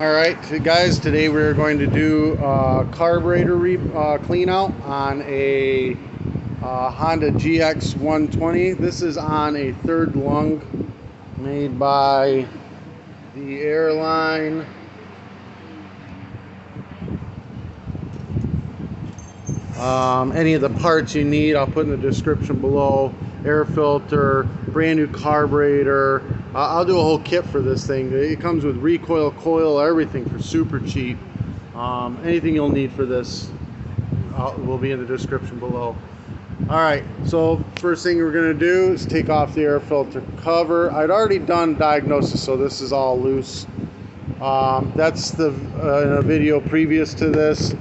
Alright guys, today we're going to do carburetor clean out on a Honda GX 120. This is on a third lung made by the airline. Any of the parts you need I'll put in the description below. Air filter, brand new carburetor. I'll do a whole kit for this thing. It comes with recoil, coil, everything for super cheap. Anything you'll need for this will be in the description below. Alright, so first thing we're going to do is take off the air filter cover. I'd already done diagnosis, so this is all loose. That's in a video previous to this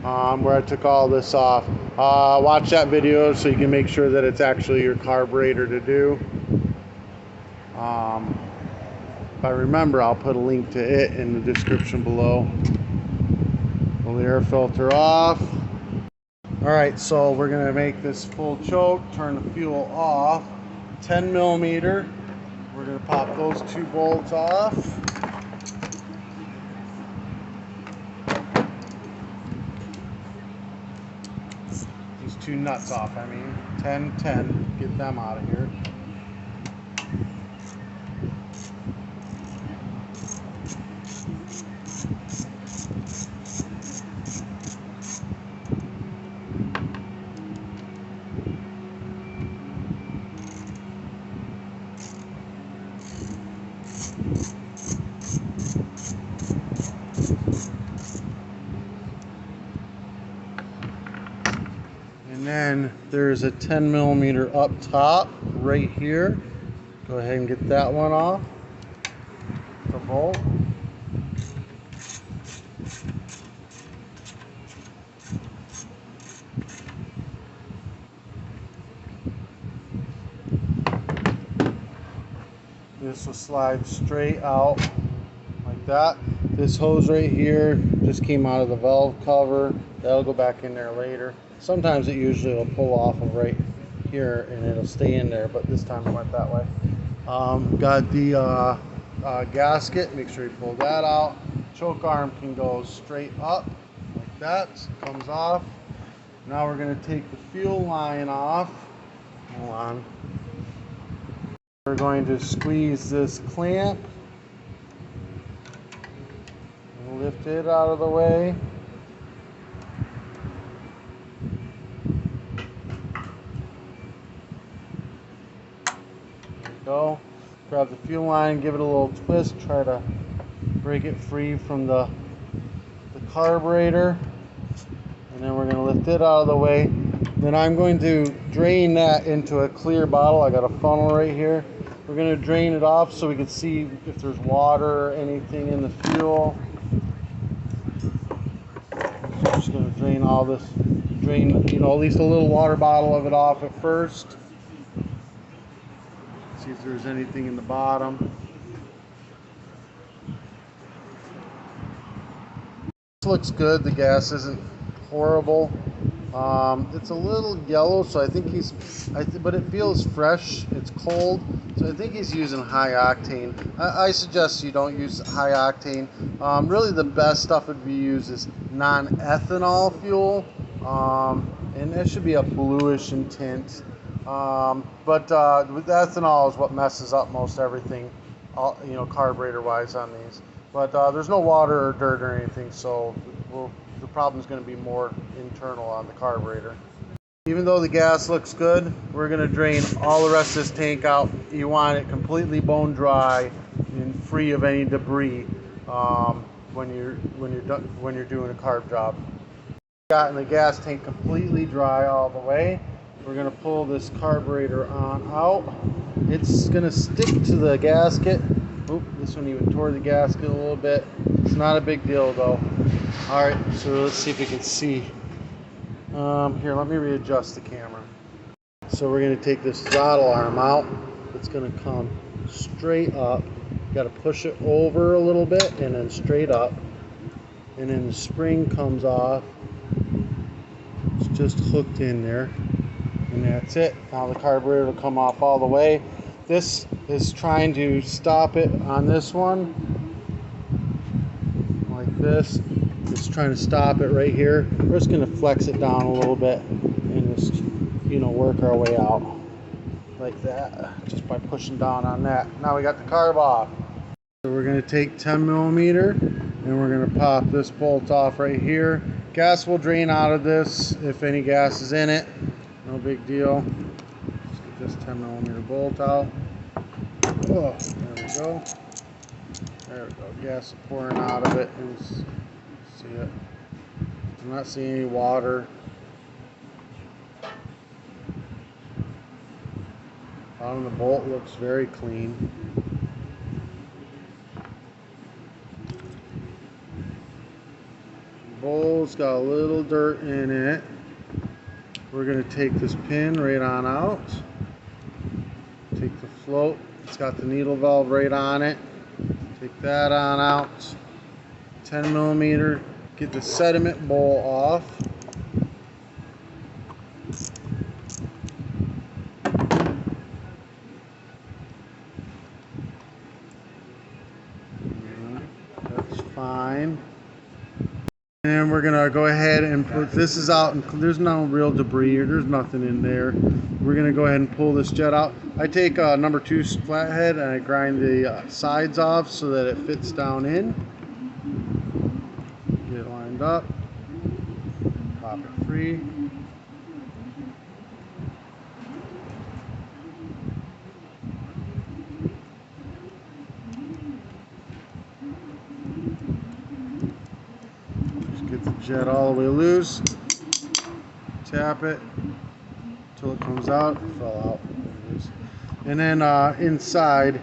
where I took all this off. Watch that video so you can make sure that it's actually your carburetor to do. If I remember, I'll put a link to it in the description below. Pull the air filter off. Alright, so we're going to make this full choke, turn the fuel off. 10 millimeter. We're going to pop those two bolts off. These two nuts off, 10, get them out of here. And then there's a 10 millimeter up top right here. Go ahead and get that one off. The bolt. This will slide straight out like that. This hose right here just came out of the valve cover. That'll go back in there later. Sometimes it usually will pull off of right here and it'll stay in there, but this time it went that way. Got the gasket, make sure you pull that out. Choke arm can go straight up like that, comes off. Now we're going to take the fuel line off. Hold on. We're going to squeeze this clamp. Lift it out of the way. There we go. Grab the fuel line, give it a little twist, try to break it free from the carburetor. And then we're going to lift it out of the way. Then I'm going to drain that into a clear bottle. I got a funnel right here. We're going to drain it off so we can see if there's water or anything in the fuel. So I'm just going to drain all this, at least a little water bottle of it off at first. See if there's anything in the bottom. This looks good. The gas isn't horrible. It's a little yellow, so I think but it feels fresh. It's cold, so I think he's using high octane. I suggest you don't use high octane. Really, the best stuff would be used is non-ethanol fuel, and it should be a bluish in tint. But with ethanol is what messes up most everything, carburetor-wise on these. But there's no water or dirt or anything, so the problem is going to be more internal on the carburetor. Even though the gas looks good, we're going to drain all the rest of this tank out. You want it completely bone dry and free of any debris when you're doing a carb job. Gotten the gas tank completely dry all the way. We're going to pull this carburetor on out. It's going to stick to the gasket. Oop, this one even tore the gasket a little bit. It's not a big deal though. Alright, so let's see if we can see. Here, let me readjust the camera. So we're going to take this throttle arm out. It's going to come straight up. Got to push it over a little bit and then straight up. And then the spring comes off. It's just hooked in there. And that's it. Now the carburetor will come off all the way. This is trying to stop it on this one. like this. Just trying to stop it right here. We're just going to flex it down a little bit and just, you know, work our way out like that, just by pushing down on that. Now we got the carb off. So we're going to take 10 millimeter and we're going to pop this bolt off right here. Gas will drain out of this if any gas is in it. No big deal. Just get this 10 millimeter bolt out. Oh, there we go. There we go. Gas is pouring out of it. See it? I'm not seeing any water. Bottom of the bolt looks very clean. The bowl's got a little dirt in it. We're going to take this pin right on out. Take the float. It's got the needle valve right on it. Take that on out. 10 millimeter. Get the sediment bowl off. That's fine. And we're gonna go ahead and put this is out, and there's no real debris or there's nothing in there. We're gonna go ahead and pull this jet out. I take a number 2 flathead and I grind the sides off so that it fits down in. Get it lined up. Pop it free. Get the jet all the way loose, tap it until it comes out. It fell out. There it is. And then inside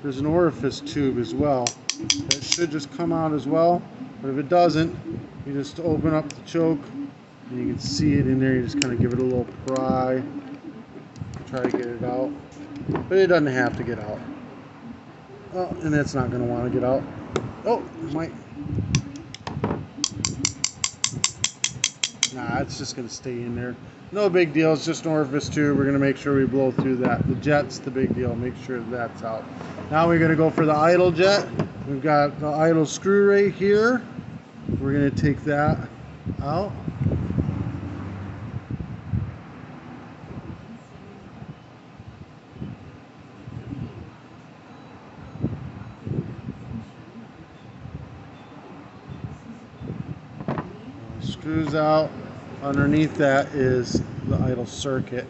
there's an orifice tube as well that should just come out as well, but if it doesn't, you just open up the choke and you can see it in there. You just kind of give it a little pry, try to get it out, but it doesn't have to get out. Oh, and that's not going to want to get out. Oh, it might. Nah, it's just going to stay in there. No big deal. It's just an orifice tube. We're going to make sure we blow through that. The jet's the big deal. Make sure that's out. Now we're going to go for the idle jet. We've got the idle screw right here. We're going to take that out. Screws out. Underneath that is the idle circuit.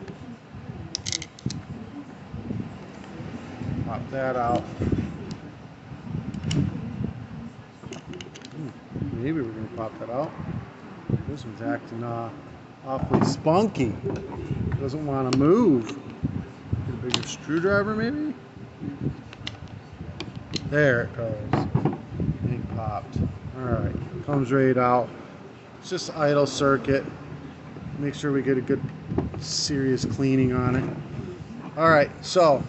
Pop that out. Maybe we're going to pop that out. This one's acting awfully spunky. Doesn't want to move. Get a bigger screwdriver maybe? There it goes. Big popped. Alright, comes right out. It's just idle circuit. Make sure we get a good serious cleaning on it. Alright, so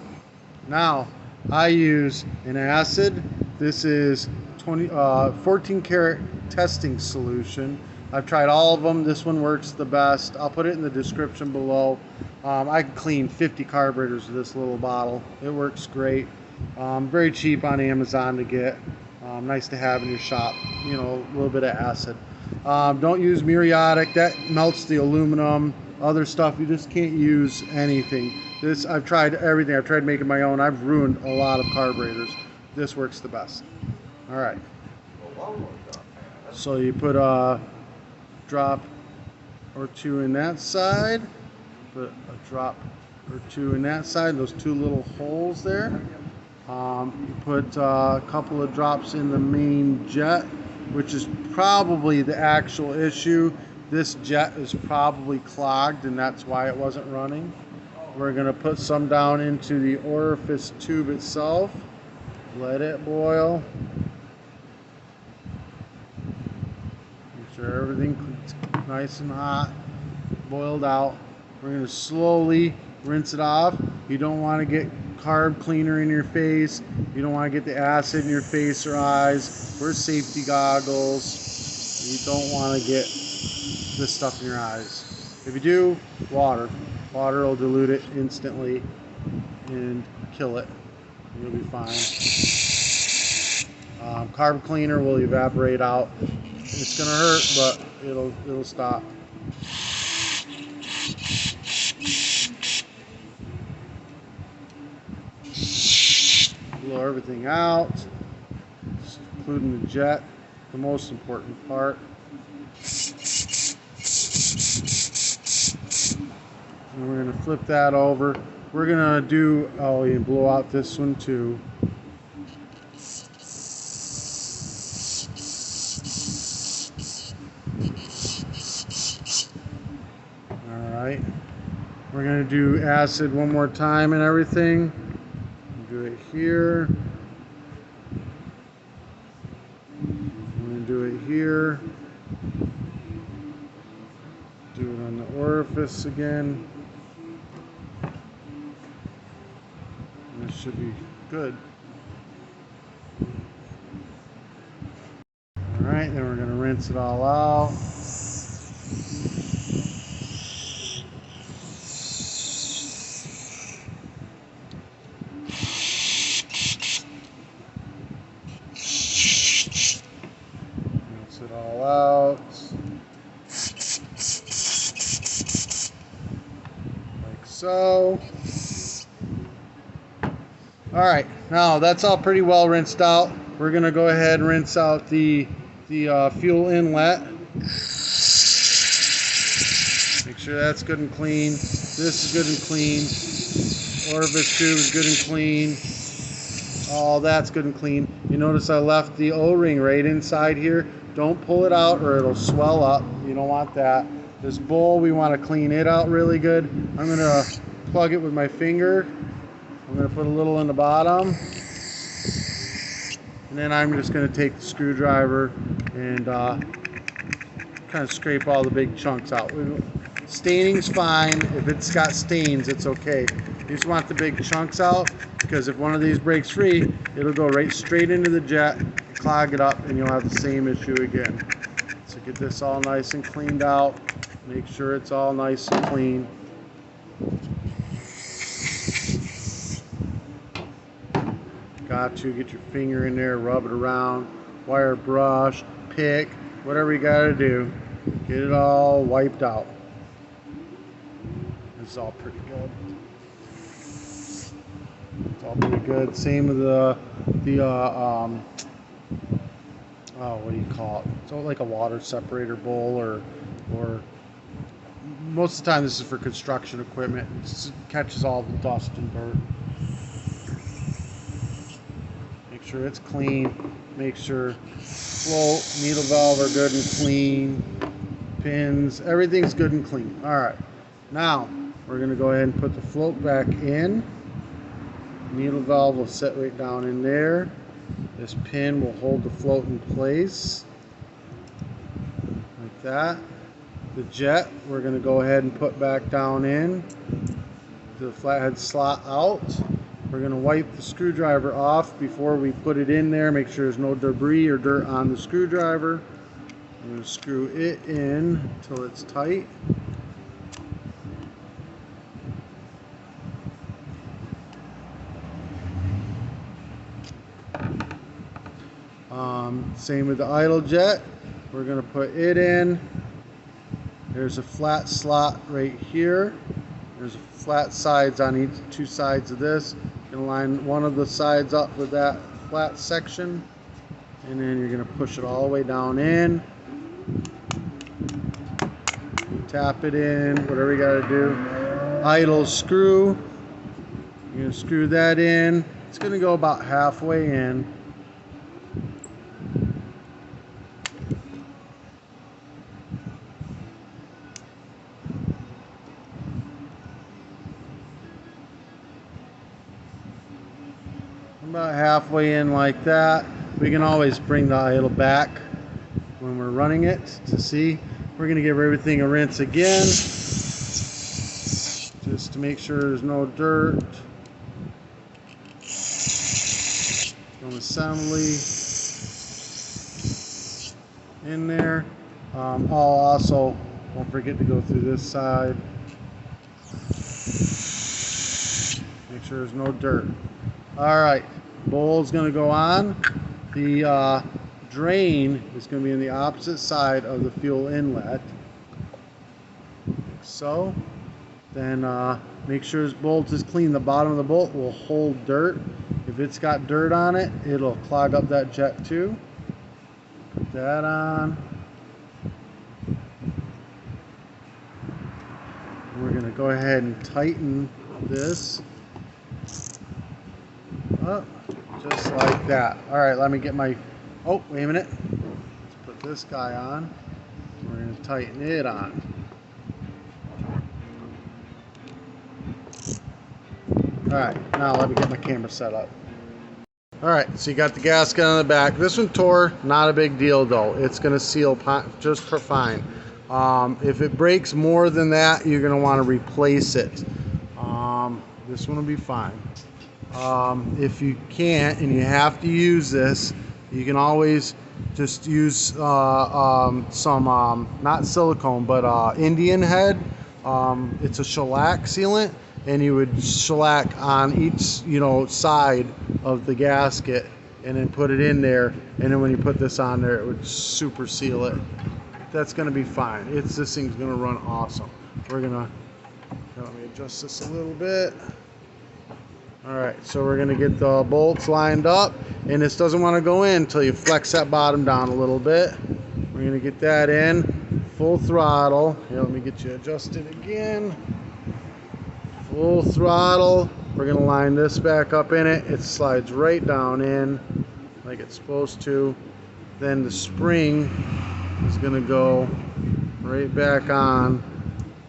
now I use an acid. This is 14 karat testing solution. I've tried all of them. This one works the best. I'll put it in the description below. I can clean 50 carburetors with this little bottle. It works great. Very cheap on Amazon to get. Nice to have in your shop. You know, a little bit of acid. Don't use muriatic. That melts the aluminum. Other stuff, you just can't use anything. This, I've tried everything. I've tried making my own. I've ruined a lot of carburetors. This works the best. All right. So you put a drop or 2 in that side. Put a drop or 2 in that side. Those 2 little holes there. You put a couple of drops in the main jet, which is probably the actual issue. This jet is probably clogged and that's why it wasn't running. We're going to put some down into the orifice tube itself. Let it boil. Make sure everything's nice and hot, boiled out. We're going to slowly rinse it off. You don't want to get carb cleaner in your face. You don't want to get the acid in your face or eyes. Wear safety goggles. You don't want to get this stuff in your eyes. If you do, water. Water will dilute it instantly and kill it. You'll be fine. Carb cleaner will evaporate out. It's gonna hurt, but it'll stop. Blow everything out, including the jet, the most important part. And we're gonna flip that over. We're gonna do, oh, and blow out this one too. Alright. We're gonna do acid one more time and everything. Do it here. I'm gonna do it here. Do it on the orifice again. And this should be good. Alright, then we're gonna rinse it all out. Rinse it all out. Like so. Alright, now that's all pretty well rinsed out. We're going to go ahead and rinse out the fuel inlet. Make sure that's good and clean. This is good and clean. Orifice tube is good and clean. All that's good and clean. You notice I left the O-ring right inside here. Don't pull it out or it'll swell up. You don't want that. This bowl, we want to clean it out really good. I'm going to plug it with my finger. I'm going to put a little in the bottom. And then I'm just going to take the screwdriver and kind of scrape all the big chunks out. Staining's fine. If it's got stains, it's okay. You just want the big chunks out, because if one of these breaks free, it'll go right straight into the jet, clog it up, and you'll have the same issue again. So get this all nice and cleaned out. Make sure it's all nice and clean. Got to get your finger in there, rub it around, wire brush, pick, whatever you got to do. Get it all wiped out. This is all pretty good. It's all pretty good. Same with oh, what do you call it? It's like a water separator bowl, or most of the time this is for construction equipment. It catches all the dust and dirt. Make sure it's clean. Make sure float, needle valve are good and clean. Pins, everything's good and clean. All right, now we're going to go ahead and put the float back in. Needle valve will sit right down in there. This pin will hold the float in place like that. The jet we're going to go ahead and put back down in. The flathead slot out. We're going to wipe the screwdriver off before we put it in there. Make sure there's no debris or dirt on the screwdriver. I'm going to screw it in until it's tight. Same with the idle jet. We're going to put it in. There's a flat slot right here. There's flat sides on two sides of this. You're going to line one of the sides up with that flat section, and then you're going to push it all the way down in. Tap it in, whatever you got to do. Idle screw. You're going to screw that in. It's going to go about halfway in. About halfway in like that. We can always bring the idle back when we're running it to see. We're going to give everything a rinse again, just to make sure there's no dirt. Some assembly in there. I'll also, don't forget to go through this side. Make sure there's no dirt. All right. Bowl's going to go on. The drain is going to be on the opposite side of the fuel inlet, like so. Then make sure this bolt is clean. The bottom of the bolt will hold dirt. If it's got dirt on it, it'll clog up that jet too. Put that on. We're going to go ahead and tighten this up just like that. All right, let me get my, oh, wait a minute. Let's put this guy on. We're going to tighten it on. All right, now let me get my camera set up. All right, so you got the gasket on the back. This one tore, not a big deal though. It's going to seal just for fine. If it breaks more than that, you're going to want to replace it. This one will be fine. If you can't and you have to use this, you can always just use some, not silicone, but Indian head. It's a shellac sealant, and you would shellac on each, side of the gasket, and then put it in there, and then when you put this on there, it would super seal it. That's going to be fine. This thing's going to run awesome. Let me adjust this a little bit. All right, so we're going to get the bolts lined up, and this doesn't want to go in until you flex that bottom down a little bit. We're going to get that in full throttle. Here, let me get you adjusted again. Full throttle. We're going to line this back up in it. It slides right down in like it's supposed to. Then the spring is going to go right back on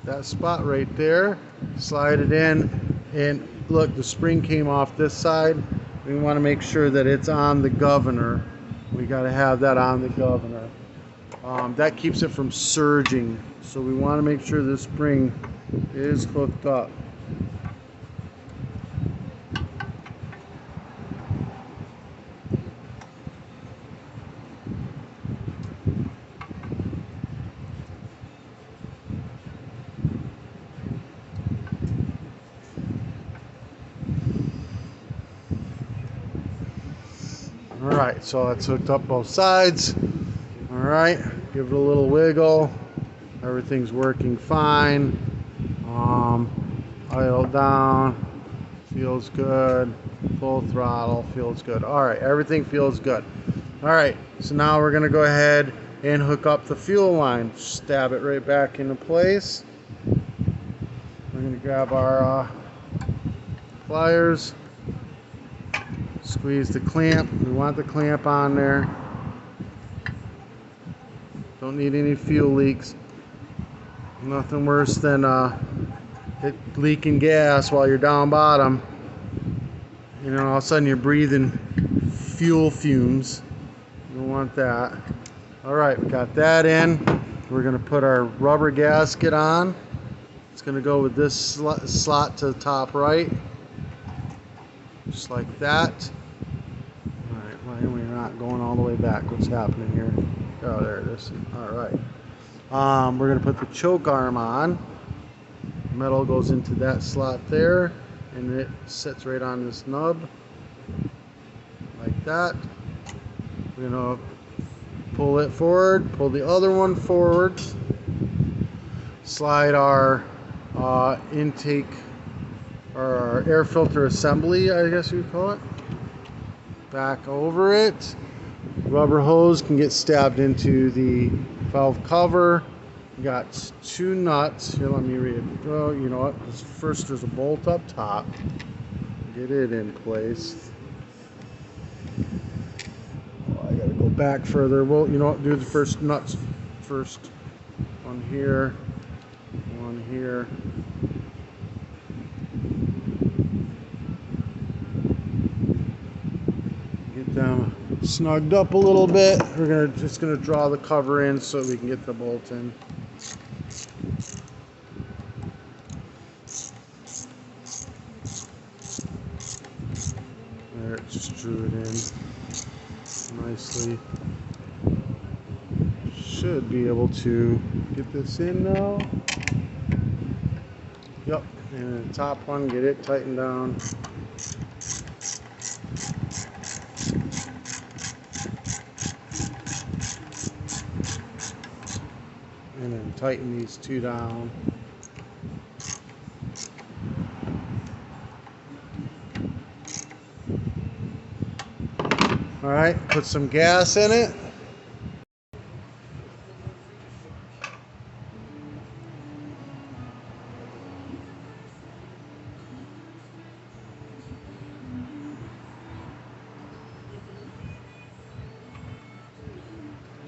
that spot right there. Slide it in, and look, the spring came off this side. We want to make sure that it's on the governor. We got to have that on the governor. That keeps it from surging. So we want to make sure the spring is hooked up. Alright, so that's hooked up both sides. Alright, give it a little wiggle. Everything's working fine. Idle down. Feels good. Full throttle. Feels good. Alright, everything feels good. Alright, so now we're going to go ahead and hook up the fuel line. Stab it right back into place. We're going to grab our pliers. Squeeze the clamp. We want the clamp on there. Don't need any fuel leaks. Nothing worse than it leaking gas while you're down bottom. All of a sudden you're breathing fuel fumes. You don't want that. All right, we got that in. We're going to put our rubber gasket on. It's going to go with this slot to the top right. Just like that. Alright, well, we're not going all the way back. What's happening here? Oh, there it is. Alright. We're going to put the choke arm on. Metal goes into that slot there, and it sits right on this nub. Like that. We're going to pull it forward, pull the other one forward. Slide our intake, or our air filter assembly, I guess you would call it, back over it. Rubber hose can get stabbed into the valve cover. We got two nuts. Here, let me read. Oh, you know what? First, there's a bolt up top. Get it in place. Oh, I gotta go back further. Well, you know what? Do the first nuts first. One here, one here. Get them snugged up a little bit. We're just gonna draw the cover in so we can get the bolt in. There, just drew it in nicely. Should be able to get this in now. Yep, and the top one, get it tightened down. and then tighten these two down. All right, put some gas in it.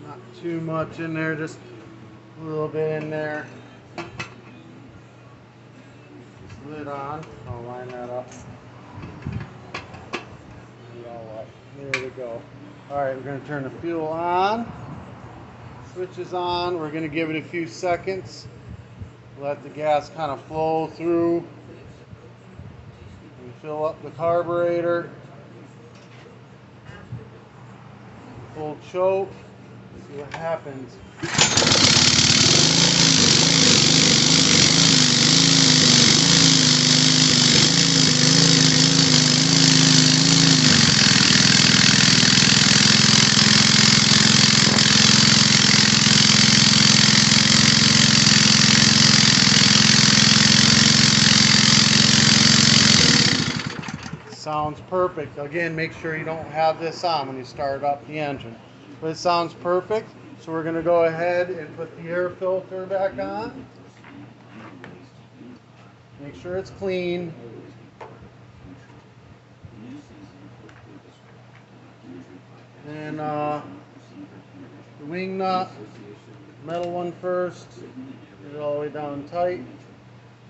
Not too much in there, just a little bit in there. Lid on. I'll line that up. And all up. There we go. All right, we're going to turn the fuel on. Switch is on. We're going to give it a few seconds. Let the gas kind of flow through and fill up the carburetor. Full choke. See what happens. Sounds perfect. Again, make sure you don't have this on when you start up the engine. But it sounds perfect. So we're going to go ahead and put the air filter back on. Make sure it's clean. And the wing nut, metal one first. Get it all the way down tight.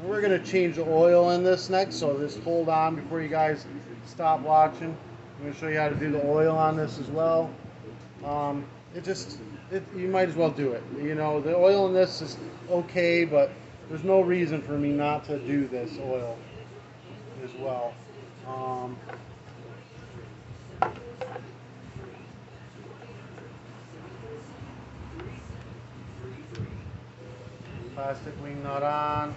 And we're going to change the oil in this next, so just hold on before you guys stop watching. I'm going to show you how to do the oil on this as well. You might as well do it. You know, the oil in this is okay, but there's no reason for me not to do this oil as well. Plastic wing nut on.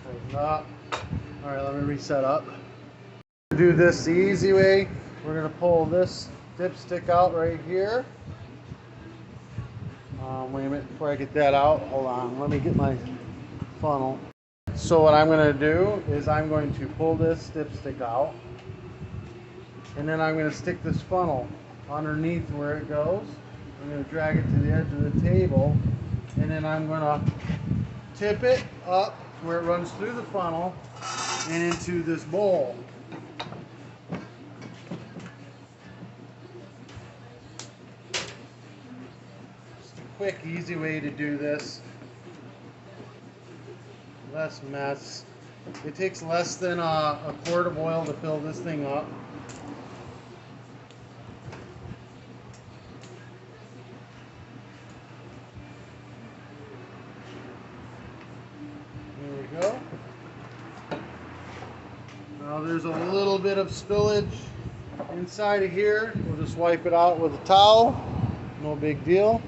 Tighten up. All right, let me reset up. Do this the easy way. We're going to pull this dipstick out right here. Wait a minute before I get that out. Hold on, let me get my funnel. So what I'm going to do is I'm going to pull this dipstick out, and then I'm going to stick this funnel underneath where it goes. I'm going to drag it to the edge of the table, and then I'm going to tip it up where it runs through the funnel and into this bowl. Just a quick, easy way to do this. Less mess. It takes less than a quart of oil to fill this thing up. There we go. Now there's a little bit of spillage inside of here. We'll just wipe it out with a towel. No big deal.